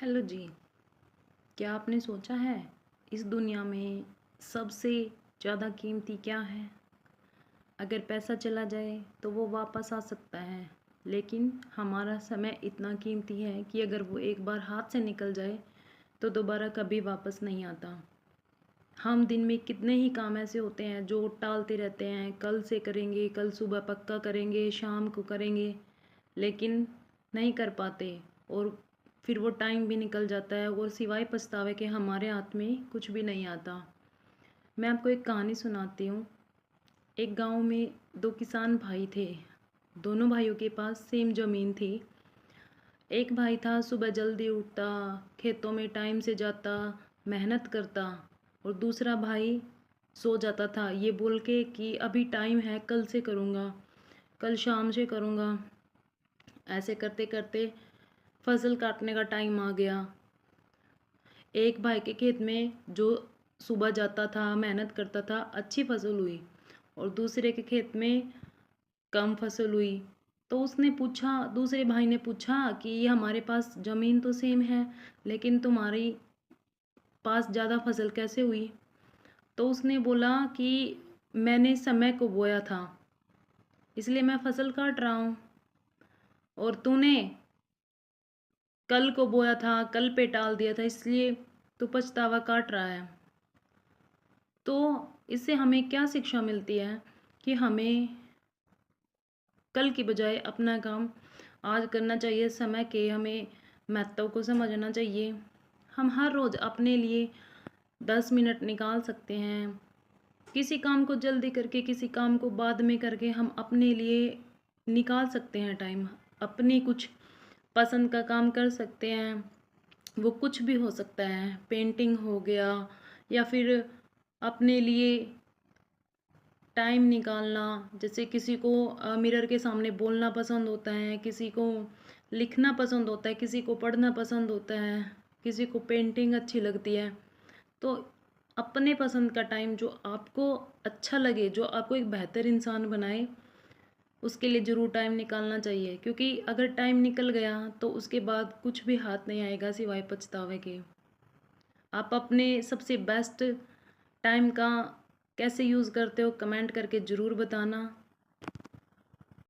Hello जी। क्या आपने सोचा है इस दुनिया में सबसे ज़्यादा कीमती क्या है? अगर पैसा चला जाए तो वो वापस आ सकता है, लेकिन हमारा समय इतना कीमती है कि अगर वो एक बार हाथ से निकल जाए तो दोबारा कभी वापस नहीं आता। हम दिन में कितने ही काम ऐसे होते हैं जो टालते रहते हैं, कल से करेंगे, कल सुबह पक्का करेंगे, शाम को करेंगे, लेकिन नहीं कर पाते। और फिर वो टाइम भी निकल जाता है और सिवाय पछतावे के हमारे हाथ में कुछ भी नहीं आता। मैं आपको एक कहानी सुनाती हूँ। एक गांव में दो किसान भाई थे। दोनों भाइयों के पास सेम ज़मीन थी। एक भाई था सुबह जल्दी उठता, खेतों में टाइम से जाता, मेहनत करता, और दूसरा भाई सो जाता था ये बोल के कि अभी टाइम है, कल से करूँगा, कल शाम से करूँगा। ऐसे करते करते फसल काटने का टाइम आ गया। एक भाई के खेत में जो सुबह जाता था, मेहनत करता था, अच्छी फसल हुई, और दूसरे के खेत में कम फसल हुई। तो उसने पूछा, दूसरे भाई ने पूछा कि ये हमारे पास ज़मीन तो सेम है, लेकिन तुम्हारी पास ज़्यादा फसल कैसे हुई? तो उसने बोला कि मैंने समय को बोया था, इसलिए मैं फसल काट रहा हूँ, और तूने कल को बोया था, कल पे टाल दिया था, इसलिए तू पछतावा काट रहा है। तो इससे हमें क्या शिक्षा मिलती है कि हमें कल की बजाय अपना काम आज करना चाहिए। समय के हमें महत्व को समझना चाहिए। हम हर रोज़ अपने लिए 10 मिनट निकाल सकते हैं। किसी काम को जल्दी करके, किसी काम को बाद में करके हम अपने लिए निकाल सकते हैं टाइम। अपनी कुछ पसंद का काम कर सकते हैं। वो कुछ भी हो सकता है, पेंटिंग हो गया, या फिर अपने लिए टाइम निकालना। जैसे किसी को मिरर के सामने बोलना पसंद होता है, किसी को लिखना पसंद होता है, किसी को पढ़ना पसंद होता है, किसी को पेंटिंग अच्छी लगती है। तो अपने पसंद का टाइम जो आपको अच्छा लगे, जो आपको एक बेहतर इंसान बनाए, उसके लिए ज़रूर टाइम निकालना चाहिए। क्योंकि अगर टाइम निकल गया तो उसके बाद कुछ भी हाथ नहीं आएगा सिवाय पछतावे के। आप अपने सबसे बेस्ट टाइम का कैसे यूज़ करते हो, कमेंट करके ज़रूर बताना।